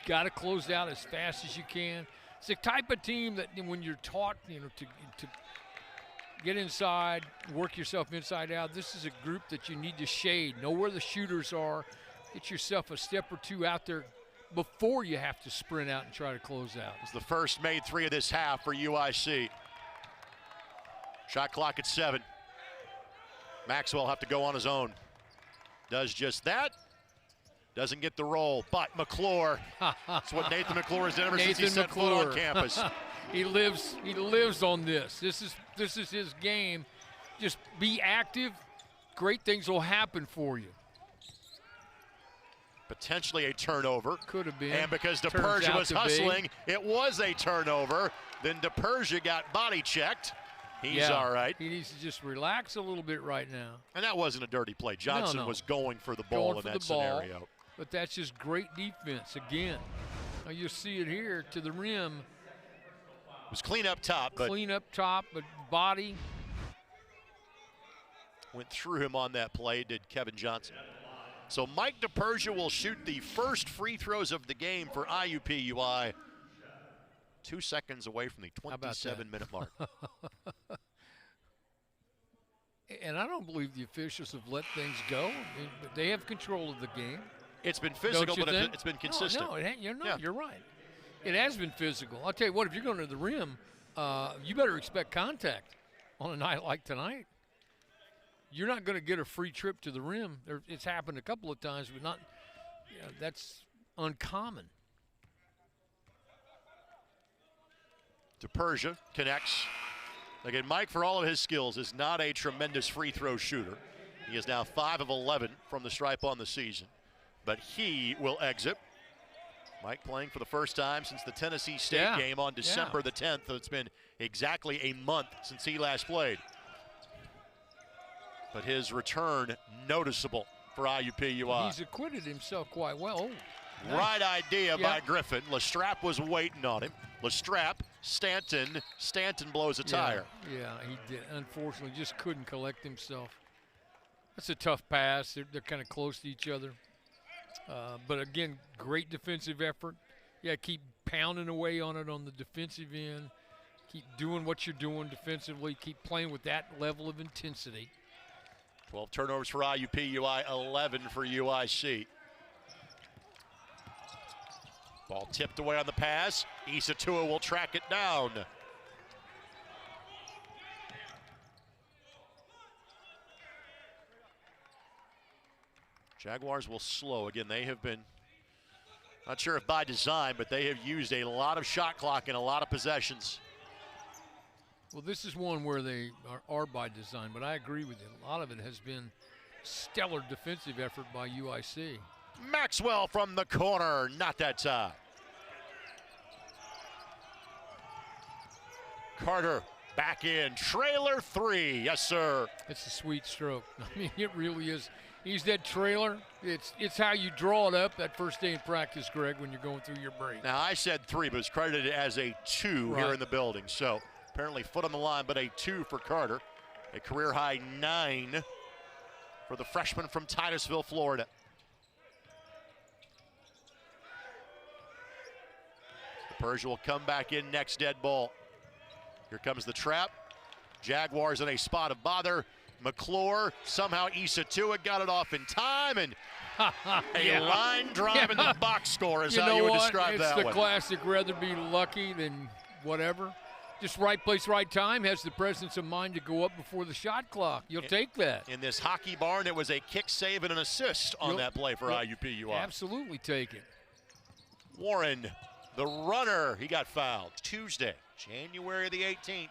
Speaker 2: got to close out as fast as you can. It's the type of team that when you're taught, to get inside, work yourself inside out, this is a group that you need to shade. Know where the shooters are. Get yourself a step or 2 out there before you have to sprint out and try to close out.
Speaker 1: It's the first made 3 of this half for UIC. Shot clock at 7. Maxwell will have to go on his own. Does just that. Doesn't get the roll, but McClure. That's what Nathan McClure has done ever since he set foot on campus.
Speaker 2: He lives on this. This is his game. Just be active. Great things will happen for you.
Speaker 1: Potentially a turnover.
Speaker 2: Could have been.
Speaker 1: And because DePersia was hustling, it was a turnover. Then DePersia got body checked. He's all right.
Speaker 2: He needs to just relax a little bit right now.
Speaker 1: And that wasn't a dirty play. Johnson was going for the ball in that scenario.
Speaker 2: But that's just great defense again. Now you'll see it here to the rim.
Speaker 1: It was clean up top, but
Speaker 2: body
Speaker 1: went through him on that play, did Kevin Johnson. So Mike DePersia will shoot the first free throws of the game for IUPUI. 2 seconds away from the 27-minute mark.
Speaker 2: And I don't believe the officials have let things go. I mean, they have control of the game.
Speaker 1: It's been physical, but it's been consistent.
Speaker 2: You're right. It has been physical. I'll tell you what, if you're going to the rim, you better expect contact on a night like tonight. You're not going to get a free trip to the rim. It's happened a couple of times, but not. That's uncommon.
Speaker 1: DePersia connects. Again, Mike, for all of his skills, is not a tremendous free throw shooter. He is now 5 of 11 from the stripe on the season, but he will exit. Mike playing for the first time since the Tennessee State game on December the 10th. So it's been exactly a month since he last played. But his return noticeable for IUPUI.
Speaker 2: He's acquitted himself quite well.
Speaker 1: Nice. Right idea by Griffin. Lestrap was waiting on him. Lestrap, Stanton blows a tire.
Speaker 2: Yeah, he did. Unfortunately, just couldn't collect himself. That's a tough pass. They're kind of close to each other. But again, great defensive effort. Keep pounding away on it on the defensive end. Keep doing what you're doing defensively. Keep playing with that level of intensity.
Speaker 1: 12 turnovers for IUPUI, 11 for UIC. Ball tipped away on the pass. IUPUI will track it down. Jaguars will slow. Again, they have been, not sure if by design, but they have used a lot of shot clock in a lot of possessions.
Speaker 2: Well, this is one where they are by design, but I agree with you. A lot of it has been stellar defensive effort by UIC.
Speaker 1: Maxwell from the corner, not that time. Carter back in, trailer 3, yes sir.
Speaker 2: It's a sweet stroke. I mean, it really is. He's that trailer. It's how you draw it up that first day in practice, Greg, when you're going through your break.
Speaker 1: Now, I said 3, but it's credited as a 2 here in the building. So apparently foot on the line, but a 2 for Carter. A career-high 9 for the freshman from Titusville, Florida. Persia will come back in next dead ball. Here comes the trap. Jaguars in a spot of bother. McClure, somehow IUPUI got it off in time, and a line drive in the box score is how you would describe that one.
Speaker 2: It's the classic, rather be lucky than whatever. Just right place, right time, has the presence of mind to go up before the shot clock. You'll take that.
Speaker 1: In this hockey barn, it was a kick, save, and an assist on that play for IUPUI.
Speaker 2: Absolutely take it.
Speaker 1: Warren, the runner, he got fouled. Tuesday, January the 18th,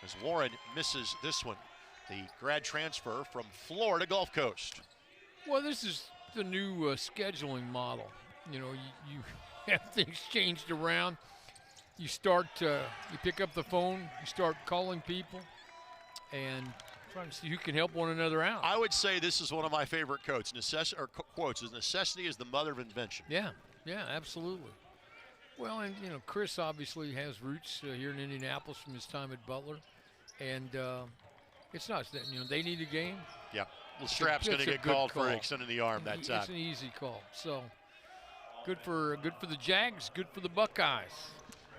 Speaker 1: as Warren misses this one. The grad transfer from Florida Gulf Coast.
Speaker 2: Well, this is the new scheduling model. You know, you have things changed around. You start, you pick up the phone, you start calling people, and trying to see who can help one another out.
Speaker 1: I would say this is one of my favorite quotes. Quotes: "Necessity is the mother of invention."
Speaker 2: Yeah, absolutely. Well, and you know, Chris obviously has roots here in Indianapolis from his time at Butler, and it's not that they need a game.
Speaker 1: Yeah, Strap's going to get called for extending the arm that time.
Speaker 2: It's an easy call. So good for the Jags, good for the Buckeyes.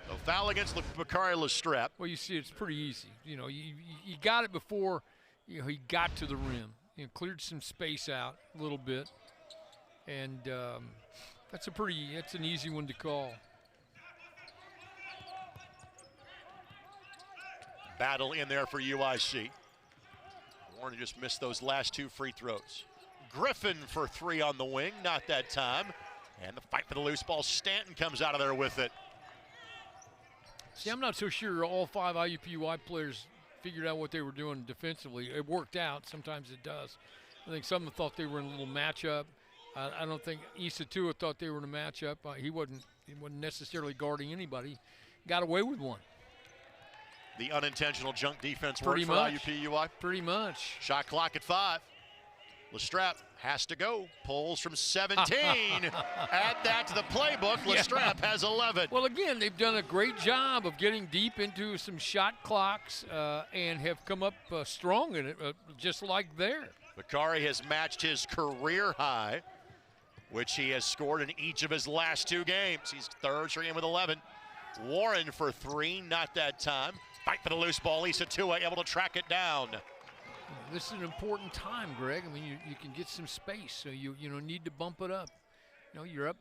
Speaker 1: So foul against Bakari Lestrap.
Speaker 2: Well, you see, it's pretty easy. You know, you got it before he got to the rim. Cleared some space out a little bit, and that's an easy one to call.
Speaker 1: Battle in there for UIC. Warren just missed those last two free throws. Griffin for three on the wing, not that time. And the fight for the loose ball. Stanton comes out of there with it.
Speaker 2: See, I'm not so sure all 5 IUPUI players figured out what they were doing defensively. It worked out. Sometimes it does. I think some thought they were in a little matchup. I don't think IUPUI thought they were in a matchup. He wasn't necessarily guarding anybody. Got away with one.
Speaker 1: The unintentional junk defense worked for IUPUI.
Speaker 2: Pretty much.
Speaker 1: Shot clock at 5. Lestrap has to go. Pulls from 17. Add that to the playbook. Lestrap has 11.
Speaker 2: Well, again, they've done a great job of getting deep into some shot clocks and have come up strong in it, just like there.
Speaker 1: Bakari has matched his career high, which he has scored in each of his last 2 games. He's third string with 11. Warren for 3, not that time. Fight for the loose ball. IUPUI able to track it down.
Speaker 2: This is an important time, Greg. I mean, you can get some space, so you need to bump it up. You're up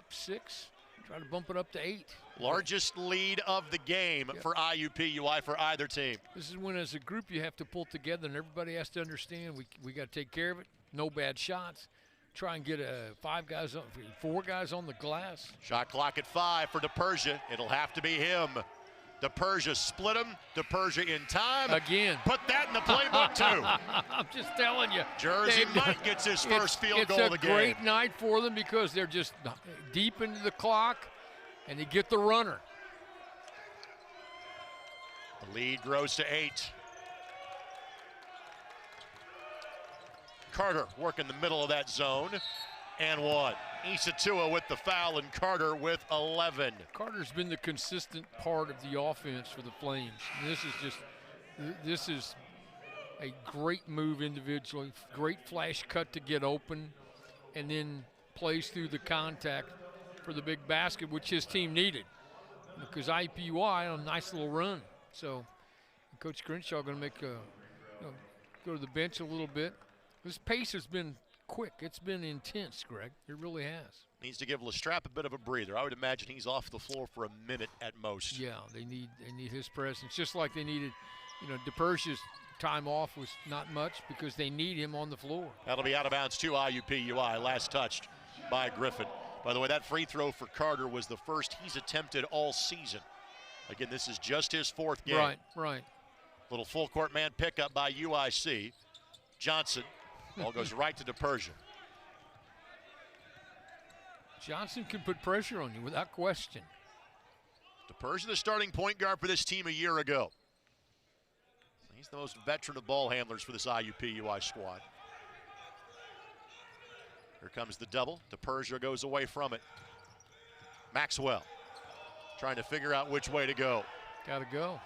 Speaker 2: 6. Try to bump it up to 8.
Speaker 1: Largest lead of the game for IUPUI for either team.
Speaker 2: This is when, as a group, you have to pull together, and everybody has to understand we got to take care of it. No bad shots. Try and get 4 guys on the glass.
Speaker 1: Shot clock at 5 for DePersia. It'll have to be him. DePersia split him. DePersia in time.
Speaker 2: Again.
Speaker 1: Put that in the playbook, too.
Speaker 2: I'm just telling you.
Speaker 1: Jersey Mike gets his first field goal of the game.
Speaker 2: It's a great night for them because they're just deep into the clock, and they get the runner.
Speaker 1: The lead grows to 8. Carter working the middle of that zone. And 1. IUPUI with the foul, and Carter with 11.
Speaker 2: Carter's been the consistent part of the offense for the Flames. This is a great move individually, great flash cut to get open, and then plays through the contact for the big basket, which his team needed. Because IUPUI on a nice little run. So Coach Crenshaw going to make go to the bench a little bit. This pace has been quick. It's been intense, Greg. It really has.
Speaker 1: Needs to give Lestrap a bit of a breather. I would imagine he's off the floor for a minute at most.
Speaker 2: Yeah, they need his presence, just like they needed. DePersia's time off was not much because they need him on the floor.
Speaker 1: That'll be out of bounds to IUPUI. Last touched by Griffin. By the way, that free throw for Carter was the first he's attempted all season. Again, this is just his 4th game.
Speaker 2: Right.
Speaker 1: Little full court man pickup by UIC. Johnson. Ball goes right to DePersia.
Speaker 2: Johnson can put pressure on you without question.
Speaker 1: DePersia, the starting point guard for this team a year ago. He's the most veteran of ball handlers for this IUPUI squad. Here comes the double. DePersia goes away from it. Maxwell trying to figure out which way to go.
Speaker 2: Got to go.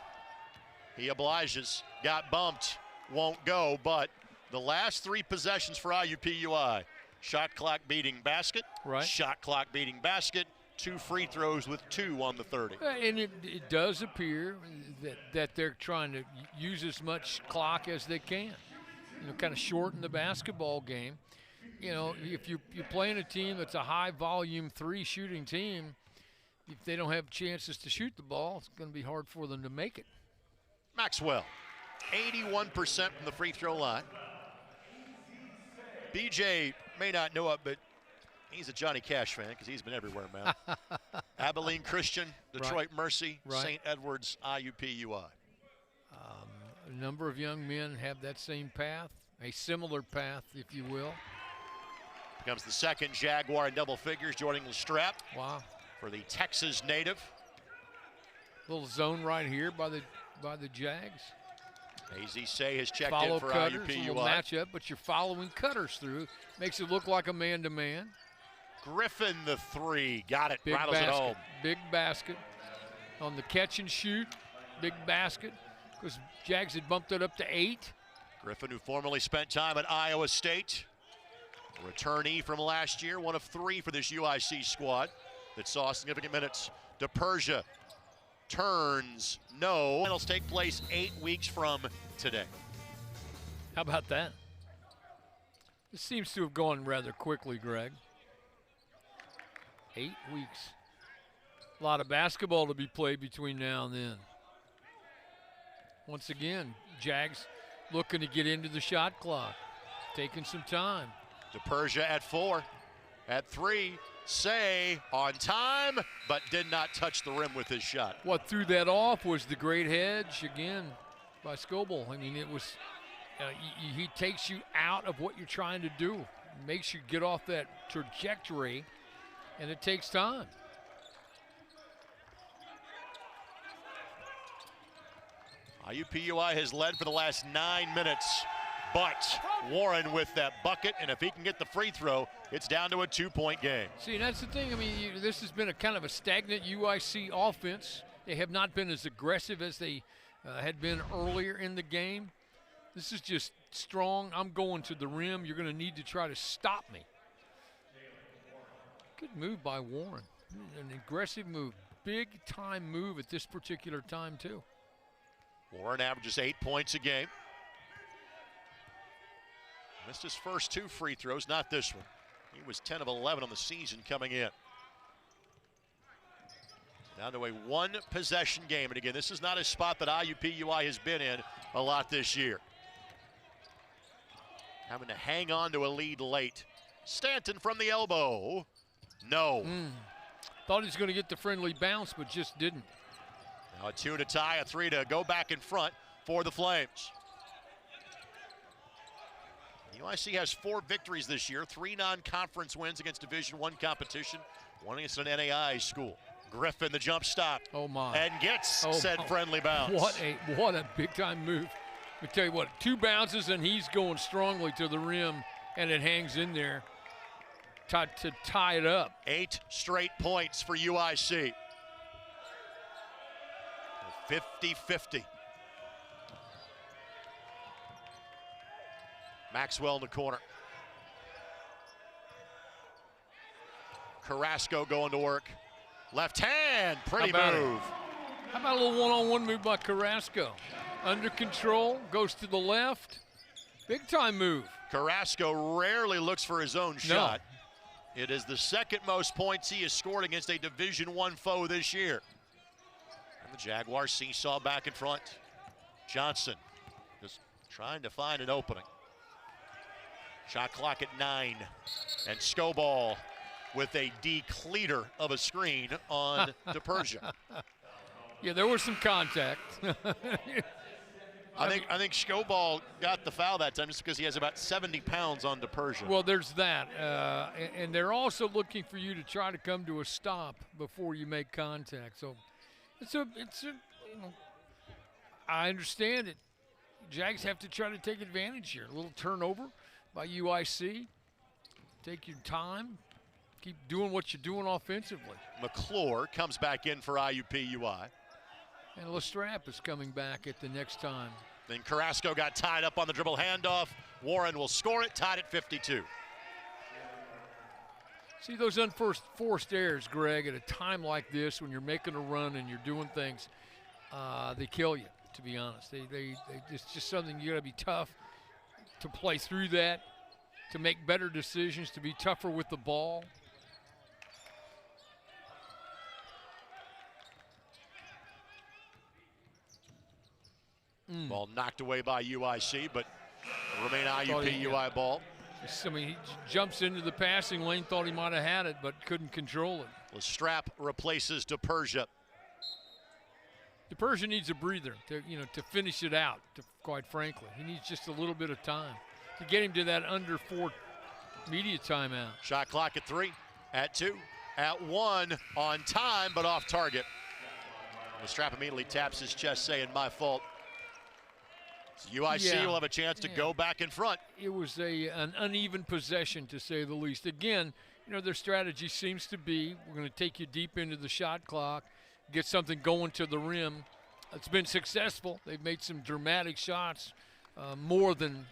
Speaker 1: He obliges. Got bumped. Won't go, but the last 3 possessions for IUPUI, shot clock beating basket, shot clock beating basket, 2 free throws with 2 on the 30.
Speaker 2: And it does appear that they're trying to use as much clock as they can, kind of shorten the basketball game. If you're playing a team that's a high volume 3 shooting team, if they don't have chances to shoot the ball, it's going to be hard for them to make it.
Speaker 1: Maxwell, 81% from the free throw line. BJ may not know it, but he's a Johnny Cash fan because he's been everywhere, man. Abilene Christian, Detroit Mercy, St. Edward's, IUPUI.
Speaker 2: A number of young men have that same path, a similar path, if you will.
Speaker 1: Becomes the second Jaguar in double figures, joining Lestrap.
Speaker 2: Wow.
Speaker 1: For the Texas native.
Speaker 2: Little zone right here by the Jags.
Speaker 1: AZ Say has checked
Speaker 2: Follow
Speaker 1: in for
Speaker 2: cutters,
Speaker 1: IUPUI.
Speaker 2: a little matchup, but you're following cutters through. Makes it look like a man-to-man.
Speaker 1: Griffin the three, got it,
Speaker 2: Big
Speaker 1: rattles
Speaker 2: basket,
Speaker 1: it home.
Speaker 2: big basket. On the catch and shoot, big basket. Because Jags had bumped it up to 8.
Speaker 1: Griffin, who formerly spent time at Iowa State. A returnee from last year, one of 3 for this UIC squad that saw significant minutes. DePersia turns no. Finals take place 8 weeks from today.
Speaker 2: How about that? This seems to have gone rather quickly, Greg. 8 weeks. A lot of basketball to be played between now and then. Once again, Jags looking to get into the shot clock, taking some time.
Speaker 1: DePersia at 4, at 3, Say on time, but did not touch the rim with his shot.
Speaker 2: What threw that off was the great hedge again by Scoble. I mean, it was, he takes you out of what you're trying to do, makes you get off that trajectory, and it takes time.
Speaker 1: IUPUI has led for the last 9 minutes, but Warren with that bucket, and if he can get the free throw, it's down to a 2-point game.
Speaker 2: See, that's the thing. I mean, this has been a kind of a stagnant UIC offense. They have not been as aggressive as they had been earlier in the game. This is just strong. I'm going to the rim. You're going to need to try to stop me. Good move by Warren. An aggressive move. Big time move at this particular time, too.
Speaker 1: Warren averages 8 points a game. Missed his first 2 free throws, not this one. He was 10 of 11 on the season coming in. Down to a 1-possession game. And again, this is not a spot that IUPUI has been in a lot this year. Having to hang on to a lead late. Stanton from the elbow. No.
Speaker 2: Thought he was going to get the friendly bounce, but just didn't.
Speaker 1: Now a 2 to tie, a 3 to go back in front for the Flames. UIC has 4 victories this year, 3 non-conference wins against Division I competition, 1 against an NAI school. Griffin, the jump stop.
Speaker 2: Oh my.
Speaker 1: And gets said friendly bounce.
Speaker 2: What a big time move. Let me tell you what, 2 bounces and he's going strongly to the rim, and it hangs in there to tie it up.
Speaker 1: 8 straight points for UIC. 50-50. Maxwell in the corner. Carrasco going to work. Left hand, pretty move.
Speaker 2: How about a little one-on-one move by Carrasco? Under control, goes to the left. Big time move.
Speaker 1: Carrasco rarely looks for his own shot. It is the 2nd most points he has scored against a Division I foe this year. And the Jaguars seesaw back in front. Johnson just trying to find an opening. Shot clock at 9. And Scoball with a decleater of a screen on DePersia.
Speaker 2: Yeah, there was some contact.
Speaker 1: I think Scoball got the foul that time just because he has about 70 pounds on DePersia.
Speaker 2: Well, there's that. And they're also looking for you to try to come to a stop before you make contact. So it's a I understand it. Jags have to try to take advantage here. A little turnover by UIC. Take your time. Keep doing what you're doing offensively.
Speaker 1: McClure comes back in for IUPUI.
Speaker 2: And Lestrap is coming back at the next time.
Speaker 1: Then Carrasco got tied up on the dribble handoff. Warren will score it, tied at 52.
Speaker 2: See those unforced errors, Greg, at a time like this when you're making a run and you're doing things, they kill you, to be honest. It's just something you got to be tough to play through that, to make better decisions, to be tougher with the ball.
Speaker 1: Ball knocked away by UIC, but remain IUPUI ball.
Speaker 2: I mean, he jumps into the passing lane, thought he might have had it, but couldn't control it.
Speaker 1: Lestrap replaces DePersia.
Speaker 2: DePersia needs a breather to finish it out, quite frankly. He needs just a little bit of time to get him to that under 4 media timeout.
Speaker 1: Shot clock at 3, at 2, at 1, on time, but off target. Lestrap immediately taps his chest, saying, "My fault." So UIC will have a chance to go back in front.
Speaker 2: It was an uneven possession, to say the least. Again, their strategy seems to be, we're going to take you deep into the shot clock, get something going to the rim. It's been successful. They've made some dramatic shots, more than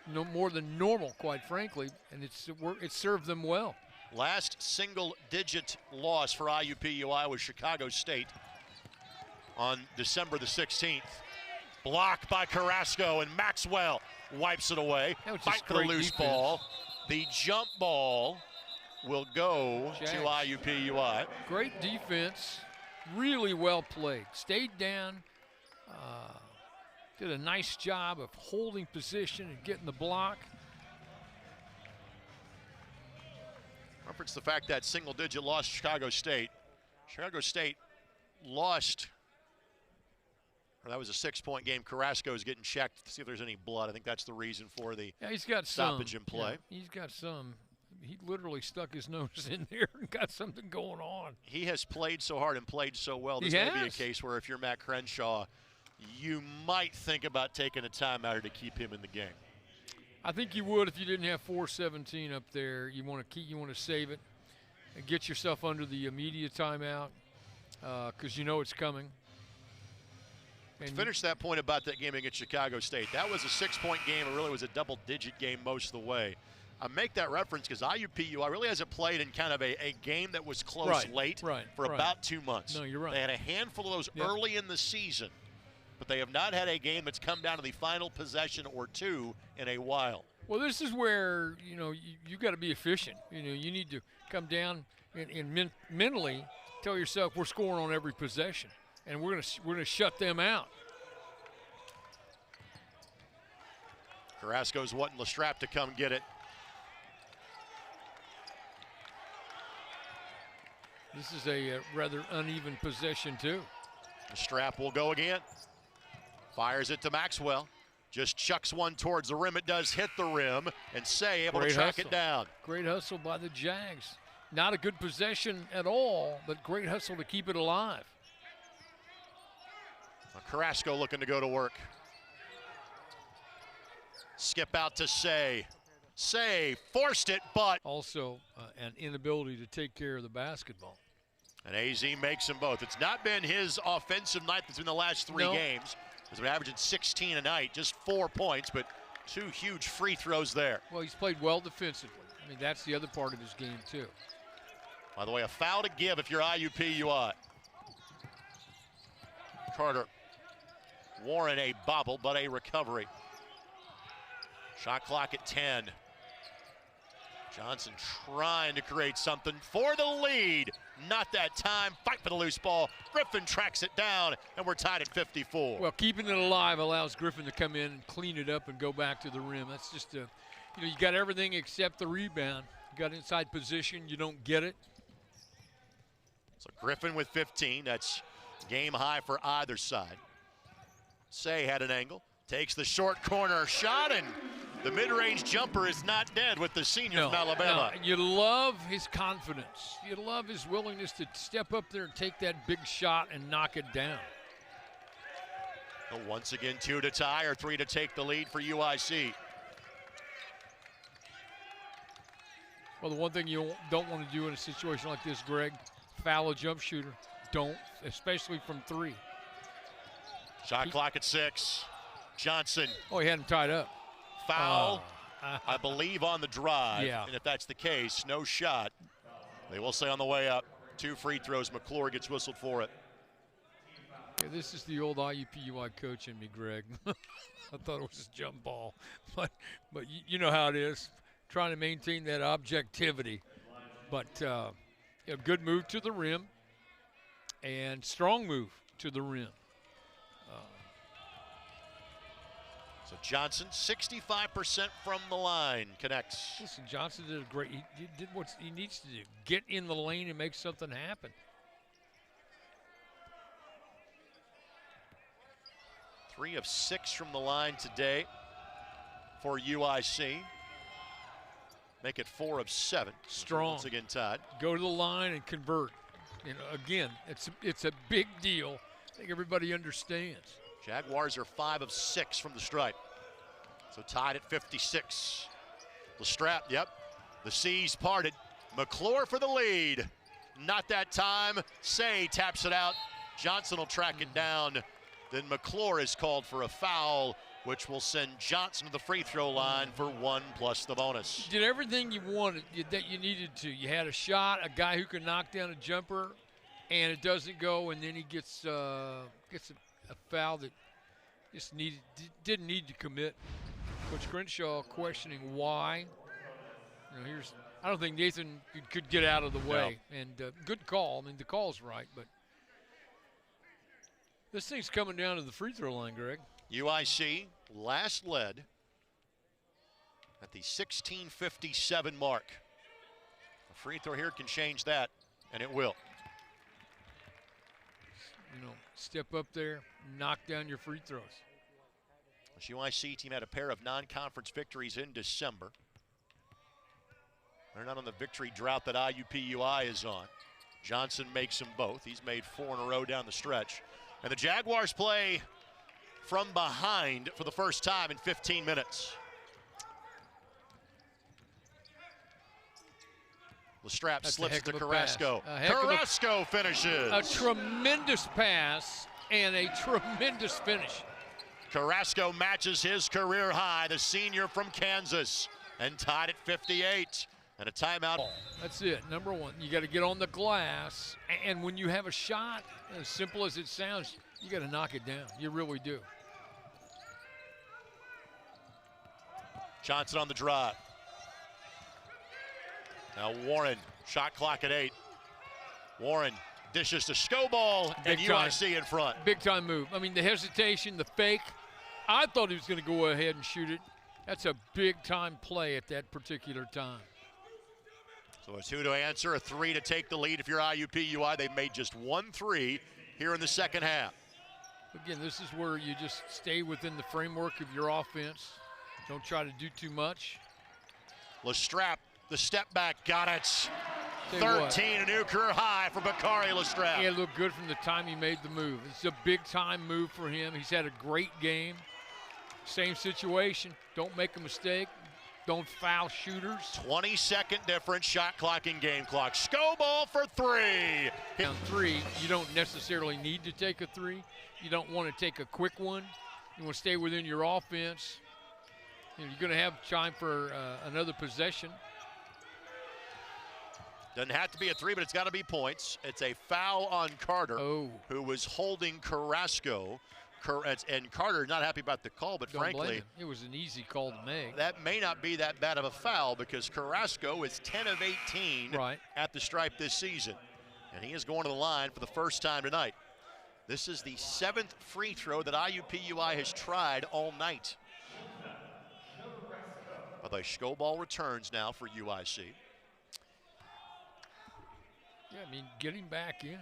Speaker 2: normal, quite frankly, and it served them well.
Speaker 1: Last single-digit loss for IUPUI was Chicago State on December the 16th. Blocked by Carrasco, and Maxwell wipes it away. Fight for the loose ball. The jump ball will go to IUPUI.
Speaker 2: Great defense, really well played. Stayed down, did a nice job of holding position and getting the block.
Speaker 1: Reference the fact that single-digit loss to Chicago State. Chicago State lost. That was a 6-point game. Carrasco is getting checked to see if there's any blood. I think that's the reason for the
Speaker 2: he's got
Speaker 1: stoppage in play.
Speaker 2: Yeah, he's got some. He literally stuck his nose in there and got something going on.
Speaker 1: He has played so hard and played so well. This may be a case where if you're Matt Crenshaw, you might think about taking a timeout to keep him in the game.
Speaker 2: I think you would if you didn't have 4:17 up there. You want to save it and get yourself under the immediate timeout because it's coming.
Speaker 1: To finish that point about that game against Chicago State, that was a 6-point game. It really was a double-digit game most of the way. I make that reference because IUPUI really hasn't played in kind of a game that was close late for about 2 months.
Speaker 2: No, you're right.
Speaker 1: They had a handful of those early in the season, but they have not had a game that's come down to the final possession or two in a while.
Speaker 2: Well, this is where, you got to be efficient. You need to come down and mentally tell yourself we're scoring on every possession. And we're gonna shut them out.
Speaker 1: Carrasco's wanting Lestrap to come get it.
Speaker 2: This is a rather uneven possession too.
Speaker 1: Lestrap will go again. Fires it to Maxwell. Just chucks one towards the rim. It does hit the rim, and Say able to track it down.
Speaker 2: Great hustle by the Jags. Not a good possession at all, but great hustle to keep it alive.
Speaker 1: Carrasco looking to go to work. Skip out to Say. Say forced it, but
Speaker 2: also an inability to take care of the basketball.
Speaker 1: And AZ makes them both. It's not been his offensive night that's been the last 3 games. He's been averaging 16 a night, just 4 points, but 2 huge free throws there.
Speaker 2: Well, he's played well defensively. I mean, that's the other part of his game, too.
Speaker 1: By the way, a foul to give if you're IUPUI. Carter. Warren a bobble, but a recovery. Shot clock at 10. Johnson trying to create something for the lead. Not that time. Fight for the loose ball. Griffin tracks it down, and we're tied at 54.
Speaker 2: Well, keeping it alive allows Griffin to come in and clean it up and go back to the rim. That's just you got everything except the rebound. You got inside position. You don't get it.
Speaker 1: So Griffin with 15. That's game high for either side. Say had an angle. Takes the short corner shot, and the mid-range jumper is not dead with the senior from Alabama.
Speaker 2: No. You love his confidence. You love his willingness to step up there and take that big shot and knock it down.
Speaker 1: So once again, 2 to tie or 3 to take the lead for UIC.
Speaker 2: Well, the one thing you don't want to do in a situation like this, Greg, foul a jump shooter. Don't, especially from 3.
Speaker 1: Shot clock at 6. Johnson.
Speaker 2: Oh, he had him tied up.
Speaker 1: Foul, I believe, on the drive.
Speaker 2: Yeah.
Speaker 1: And if that's the case, no shot. They will say on the way up, 2 free throws. McClure gets whistled for it.
Speaker 2: Yeah, this is the old IUPUI coach in me, Greg. I thought it was a jump ball. But you know how it is, trying to maintain that objectivity. But good move to the rim and strong move to the rim.
Speaker 1: So Johnson, 65% from the line, connects.
Speaker 2: Listen, Johnson did a great. He did what he needs to do: get in the lane and make something happen.
Speaker 1: 3 of 6 from the line today for UIC. Make it 4 of 7.
Speaker 2: Strong.
Speaker 1: Once again tied.
Speaker 2: Go to the line and convert. You know, again, it's a big deal. I think everybody understands.
Speaker 1: Jaguars are 5 of 6 from the stripe. So tied at 56. Lestrap, yep. The C's parted. McClure for the lead. Not that time. Say taps it out. Johnson will track it down. Then McClure is called for a foul, which will send Johnson to the free throw line for 1 plus the bonus.
Speaker 2: Did everything you wanted, that you needed to. You had a shot, a guy who can knock down a jumper, and it doesn't go, and then he gets a foul that just didn't need to commit. Coach Crenshaw questioning why. You know, I don't think Nathan could get out of the way, and good call. I mean, the call's right, but this thing's coming down to the free throw line, Greg.
Speaker 1: UIC last led at the 16:57 mark. A free throw here can change that, and it will.
Speaker 2: You know, step up there, knock down your free throws.
Speaker 1: This UIC team had a pair of non-conference victories in December. They're not on the victory drought that IUPUI is on. Johnson makes them both. He's made 4 in a row down the stretch. And the Jaguars play from behind for the first time in 15 minutes. Lestrap slips it to Carrasco. Carrasco finishes.
Speaker 2: A tremendous pass and a tremendous finish.
Speaker 1: Carrasco matches his career high, the senior from Kansas, and tied at 58. And a timeout.
Speaker 2: That's it. Number one, you got to get on the glass. And when you have a shot, as simple as it sounds, you got to knock it down. You really do.
Speaker 1: Johnson on the drive. Now Warren, shot clock at 8. Warren dishes to Skobal, and UIC in front.
Speaker 2: Big time move. I mean, the hesitation, the fake. I thought he was going to go ahead and shoot it. That's a big time play at that particular time.
Speaker 1: So a 2 to answer, a 3 to take the lead. If you're IUPUI, they've made just 1 3 here in the second half.
Speaker 2: Again, this is where you just stay within the framework of your offense. Don't try to do too much.
Speaker 1: Lestrap, the step back, got it. 13, a new career high for Bakari Lestrap.
Speaker 2: Yeah, it looked good from the time he made the move. It's a big time move for him. He's had a great game. Same situation. Don't make a mistake. Don't foul shooters.
Speaker 1: 20-second difference, shot clock and game clock. Skobal for 3.
Speaker 2: Down 3, you don't necessarily need to take a 3. You don't want to take a quick one. You want to stay within your offense. You know, you're going to have time for another possession.
Speaker 1: Doesn't have to be a 3, but it's got to be points. It's a foul on Carter, who was holding Carrasco. And Carter not happy about the call, but frankly,
Speaker 2: it was an easy call to make.
Speaker 1: That may not be that bad of a foul because Carrasco is 10 of 18 at the stripe this season. And he is going to the line for the first time tonight. This is the 7th free throw that IUPUI has tried all night. By the way, Skobal returns now for UIC.
Speaker 2: Yeah, I mean, get him back in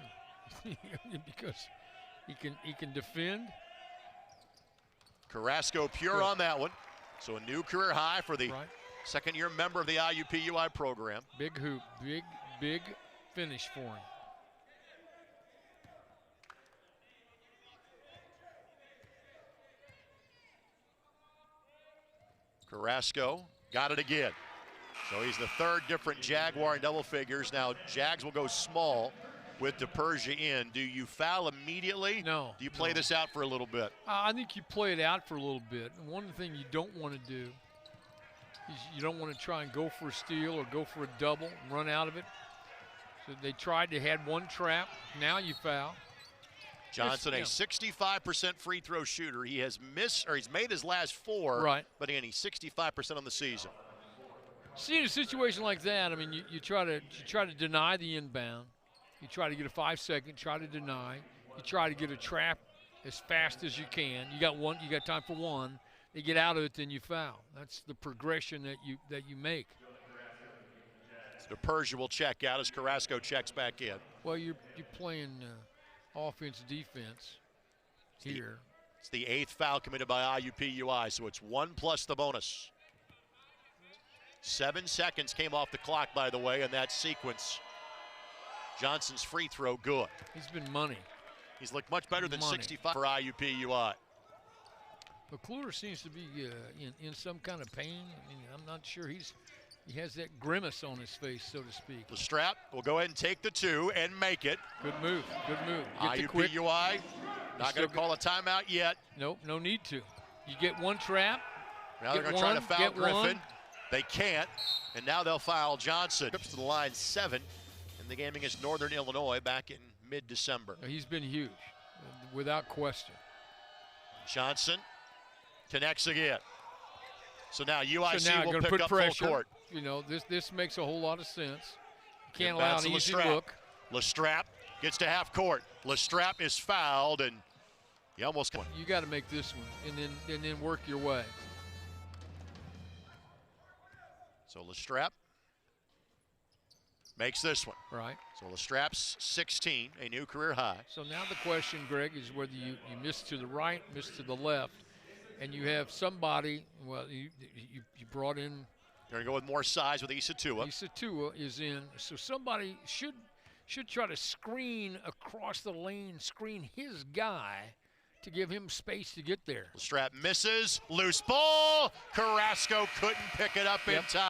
Speaker 2: because he can defend.
Speaker 1: Carrasco pure on that one. So a new career high for the second-year member of the IUPUI program.
Speaker 2: Big hoop, big finish for him.
Speaker 1: Carrasco got it again. So he's the 3rd different Jaguar in double figures. Now Jags will go small with DePersia in. Do you foul immediately?
Speaker 2: No.
Speaker 1: Do you play this out for a little bit?
Speaker 2: I think you play it out for a little bit. And one thing you don't want to do is you don't want to try and go for a steal or go for a double and run out of it. So they tried, they had one trap. Now you foul.
Speaker 1: Johnson, a 65% free throw shooter. He has he's made his last 4, but again, he's 65% on the season.
Speaker 2: See, in a situation like that, I mean, you try to deny the inbound. You try to get a 5-second, try to deny. You try to get a trap as fast as you can. You got time for one. they get out of it, then you foul. That's the progression that you make.
Speaker 1: So Persia will check out as Carrasco checks back in.
Speaker 2: Well, you're playing offense, defense here.
Speaker 1: It's the 8th foul committed by IUPUI, so it's 1 plus the bonus. 7 seconds came off the clock, by the way, in that sequence. Johnson's free throw, good.
Speaker 2: He's been money.
Speaker 1: He's looked much better than 65 for IUPUI.
Speaker 2: McClure seems to be in some kind of pain. I mean, I'm not sure he has that grimace on his face, so to speak.
Speaker 1: Lestrap will go ahead and take the 2 and make it.
Speaker 2: Good move, good move.
Speaker 1: IUPUI not going to call a timeout yet.
Speaker 2: Nope, no need to. You get one trap.
Speaker 1: Now they're going to try to foul Griffin. They can't, and now they'll foul Johnson. Trips to the line 7, and the game against Northern Illinois back in mid-December.
Speaker 2: He's been huge, without question.
Speaker 1: Johnson connects again. So now UIC will pick up
Speaker 2: pressure.
Speaker 1: full court.
Speaker 2: You know, this makes a whole lot of sense. You can't allow an easy look.
Speaker 1: Lestrap gets to half court. Lestrap is fouled, and he almost.
Speaker 2: You got to make this one, and then work your way.
Speaker 1: So Lestrap makes this one.
Speaker 2: Right.
Speaker 1: So Lestrap's 16, a new career high.
Speaker 2: So now the question, Greg, is whether you miss to the right, miss to the left, and you have somebody. Well, you brought in.
Speaker 1: You're going to go with more size with IUPUI.
Speaker 2: IUPUI is in, so somebody should try to screen across the lane, screen his guy to give him space to get there.
Speaker 1: Lestrap misses, loose ball. Carrasco couldn't pick it up in time.